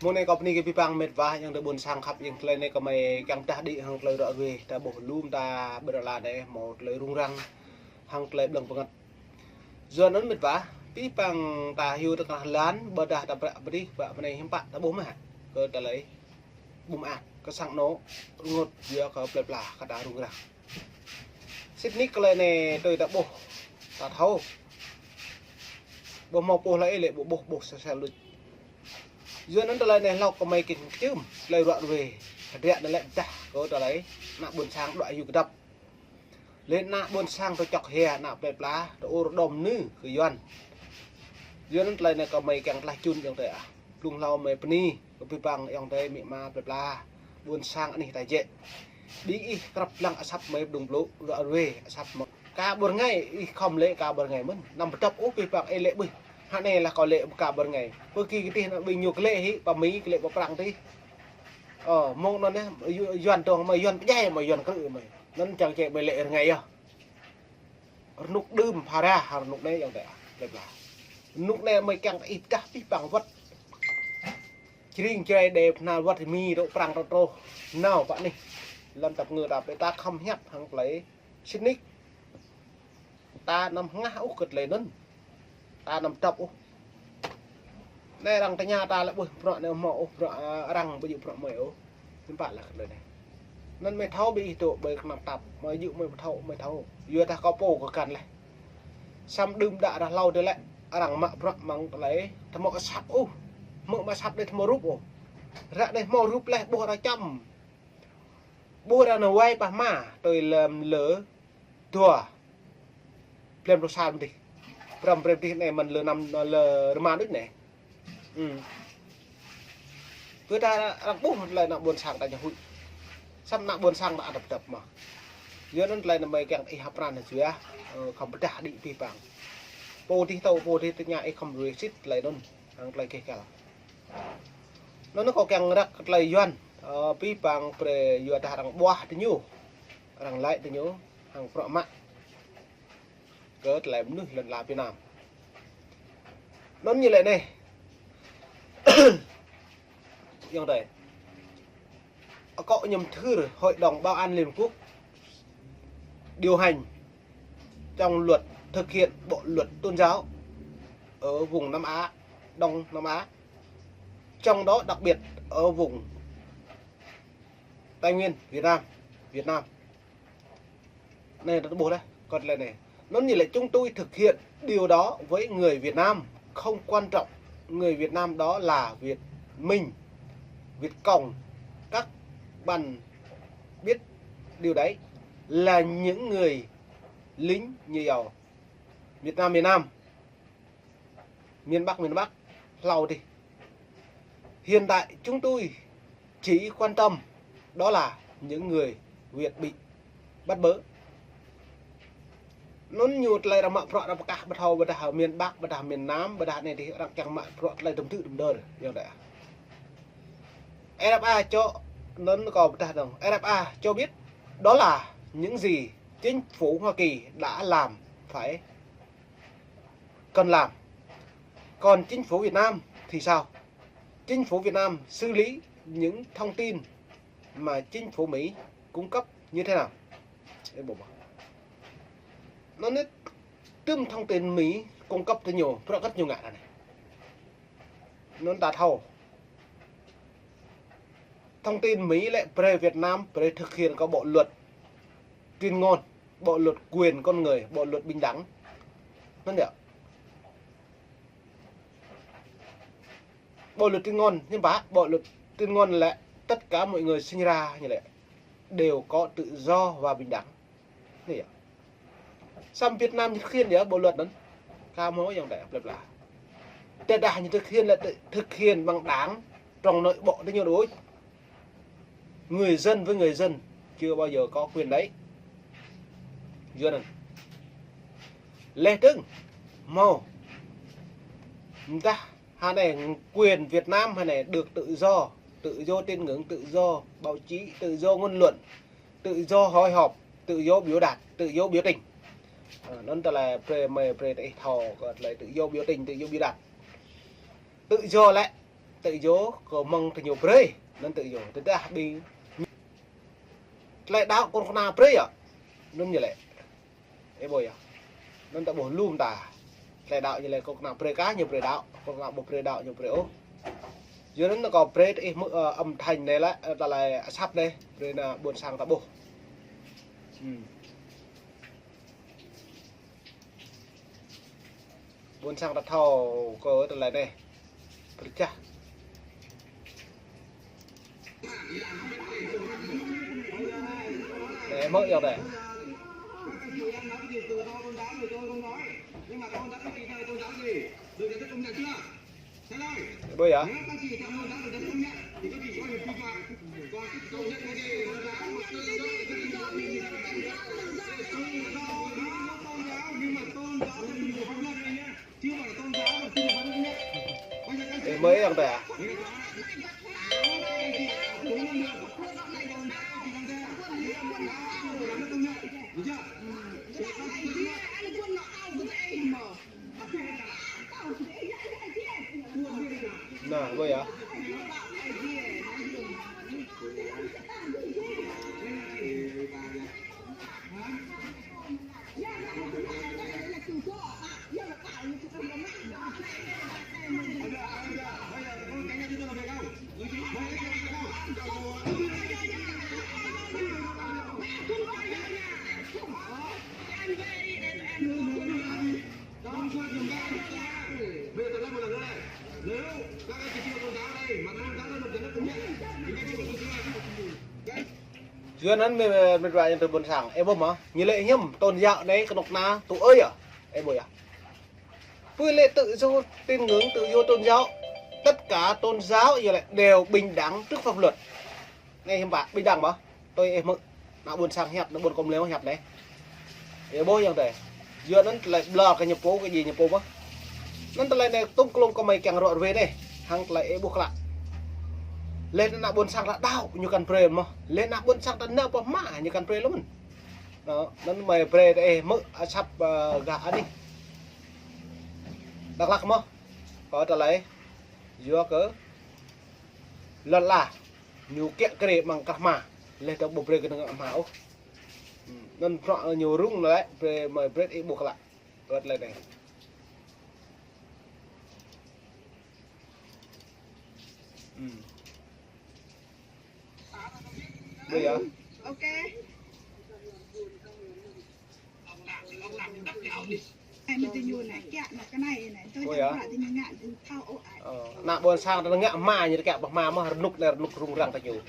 môn này có ní cái băng mệt vá nhưng được buồn sang khắp nhưng lên này có mày căng ta đi hàng lời đợi về ta bổ lùm ta bữa là đây một lời rung răng hàng lời đằng bằng giờ nó mệt vá tí băng ta hiu ta lán bờ đà ta bạ đi bạ này hiếm bạn ta bố mà cơ ta lấy bùm có sang nó ngột giờ có bẹp là cả đá rung răng xích nick lên này tôi đã bổ ta thâu bố màu bố lấy lệ bố sẽ lụt dưới nó lại này lọc có mấy cái chữ lời đoạn về điện nó lại trả có trở lấy nạ buồn sang đoạn dù đập lên nạ buồn sang tôi chọc hè nạ bẹp lá tôi ô đồm nữ khởi doan dưới nó lại này có mấy càng lại chun trong đấy lung lau mấy pani có bị bằng trong đây mẹ ma bẹp lá buồn sang anh tài dễ đi gặp lăng sắp mấy đồng lỗ đoạn về sắp một cả buồn ngày không lễ cả buồn ngày mất nằm tập úp bị bằng lễ bơi hạn này là có lệ cả một ngày bởi khi cái tiền nó bị nhiều cái lệ ấy và mấy cái lệ bọc răng tí mong nó đấy dọn toàn mà dọn cái mà dọn cái mày nó chẳng chạy bởi lệ ngày à nút đơm phá ra hàng nút này dạng đấy đẹp là nút này mày càng ít cả tí bằng vật chỉ riêng chơi đẹp nào vật thì mi độ prang độ nào bạn đi lần tập ngựa đạp để ta không hét hàng lấy xin nick ta nằm ngã úc cực lấy nâng ta nằm tập đây rằng tay nhà ta lại bôi rọ này mỏ rọ răng bây giờ rọ mày nhưng bạn là lời này nên mày thâu bị tụ bởi nằm tập mày dụ mày thâu vừa ta có bổ của cần này xăm đơm đã là lâu đấy lại rằng mạ rọ măng lấy thằng mỏ sắp mỡ mà sắp đây thằng mỏ rúp ra đây mỏ rúp lại bùa ra chăm bùa ra nó quay bà mà tôi làm lỡ thua lên đồ sao đi rầm rầm này mình lừa nằm lừa mà đứt này cứ ta đang bút lại nặng buồn sang tại nhà hụi sắp nặng buồn sang đã đập mà dưới nó lại là mấy cái y hấp ran ở dưới không có trả định vi phạm bồ thì từ nhà ấy không reset lại luôn lại cái cả nó có càng rắc lại doan vi phạm về vừa ta đang boa thì nhiêu đang lại thì nhiêu hàng phọ mạng cỡ lại nước lần là Việt Nam nó như vậy này như đây có nhầm thư rồi Hội đồng Bảo an Liên Hợp Quốc điều hành trong luật thực hiện bộ luật tôn giáo ở vùng Nam Á, Đông Nam Á, trong đó đặc biệt ở vùng Tây Nguyên, Việt Nam này nó bố đây còn lại này nó như là chúng tôi thực hiện điều đó với người Việt Nam, không quan trọng người Việt Nam đó là Việt Minh, Việt Cộng, các bạn biết điều đấy là những người lính nhiều Việt Nam, miền Bắc, Lào đi. Hiện tại chúng tôi chỉ quan tâm đó là những người Việt bị bắt bớ. Nó nhụt lại là mạng phọ là cả bắt đầu ở miền Bắc, bắt đầu miền Nam, bắt đầu này thì đang chẳng mạng phọ lại tầm tự đùm đơn như vậy. RFA cho nó có bắt đầu RFA cho biết đó là những gì chính phủ Hoa Kỳ đã làm phải cần làm. Còn chính phủ Việt Nam thì sao? Chính phủ Việt Nam xử lý những thông tin mà chính phủ Mỹ cung cấp như thế nào? Nó nói tương thông tin Mỹ cung cấp cho nhiều rất nhiều ngại này nó đạt hầu thông tin Mỹ lại về Việt Nam về thực hiện có bộ luật tuyên ngôn, bộ luật quyền con người, bộ luật bình đẳng nó nhỉ bộ luật tuyên ngôn nhưng bộ luật tuyên ngôn là tất cả mọi người sinh ra như vậy đều có tự do và bình đẳng nhỉ. Xăm Việt Nam thực hiện nhớ bộ luật đó cao mối dòng đại lập là tất cả những thực hiện bằng đáng trong nội bộ tới nhiều đối người dân với người dân chưa bao giờ có quyền đấy chưa này lê trưng màu ta hai này quyền Việt Nam hay này được tự do tin ngưỡng, tự do báo chí, tự do ngôn luận, tự do hội họp, tự do biểu đạt, tự do biểu tình. Nó là thò lại tự do biểu tình, tự do biểu đạt, tự do lại tự vô có mong tự nhiều prey nên tự vô tự đã bị lại đạo con nào prey à nên như vậy ấy bồi à nên ta bổ lùm ta lại đạo như vậy con nào prey cá nhiều prey đạo con nào một prey đạo nhiều prey ố dưới nó có prey ấy âm thanh này là ta lại sắp đây rồi là buồn sang ta bổ buôn sang đặt thầu có từ lại đây được chưa để mới vào đây bây giờ mới làm vậy à? Nah, gue ya. Duyên anh mình vào từ buồn sảng em bông á như lệ nhầm tôn dạo đấy cái nọc na tụ ơi à em bồi à vui lệ tự do tin ngưỡng tự do tôn giáo tất cả tôn giáo như lại đều bình đẳng trước pháp luật nghe em bạn bình đẳng mà tôi em mượn nào buồn sảng hẹp nó buồn công léo hẹp đấy em bôi như thế duyên anh lại lò cái nhập phố cái gì nhập phố á nó lại này tung klong có mày càng rọt về đây hàng lại buộc lại lên nak buôn sang đã đau như căn pre mà lên nak buôn sang đã nợ vào mã như căn pre lắm đó nó mày pre đây mỡ sắp gà đi đặc lạc mà có trở lại vừa cỡ lần là nhiều kẹt cái bằng cắt mà lên trong bộ pre cái ngựa máu nên rõ nhiều rung đấy pre mày pre ấy buộc lại vượt lên này bây giờ ok này mình tình nhuần này kẹt là cái này tôi cho lại thì mình ngạn từ thao ổ ải nạ buồn sang nó ngạ ma như kẹt bạc ma mà nục này nục rung răng ta nhiều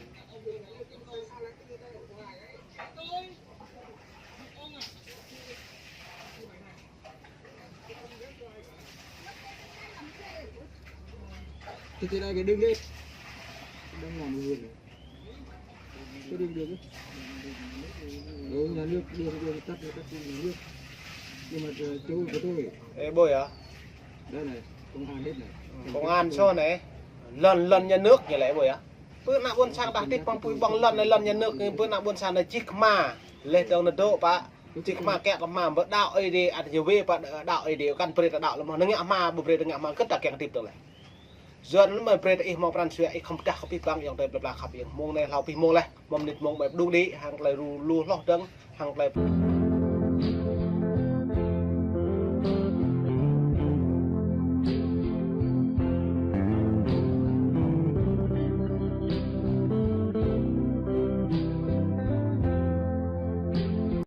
thì đây cái đường đi đang làm người này cái đường được đấy nhà nước đường tắt nhà nước nhưng mà chỗ của tôi ê bôi à đây này công an hết này công an cho này lần nhà nước như lẽ bôi à bữa nào buôn sang đặt tiếp bằng pui bằng lần nhà nước bữa nào buôn sang là chiếc ma lên đầu nó độ bạ chiếc ma kẹt mà vợ đạo ấy đi ăn nhiều về bạn đạo ấy đi căn pre đạo là mà nó ngạ ma bùn pre ngạ ma cất ta kẹt tiếp được này dần nó mà pre ấy mong ran suy ấy không chắc không biết băng yang đây là khắp yang mong này lao pi mong này mong nịt mongแบบดูดีhàng lại lu lu lo trắng hàng lại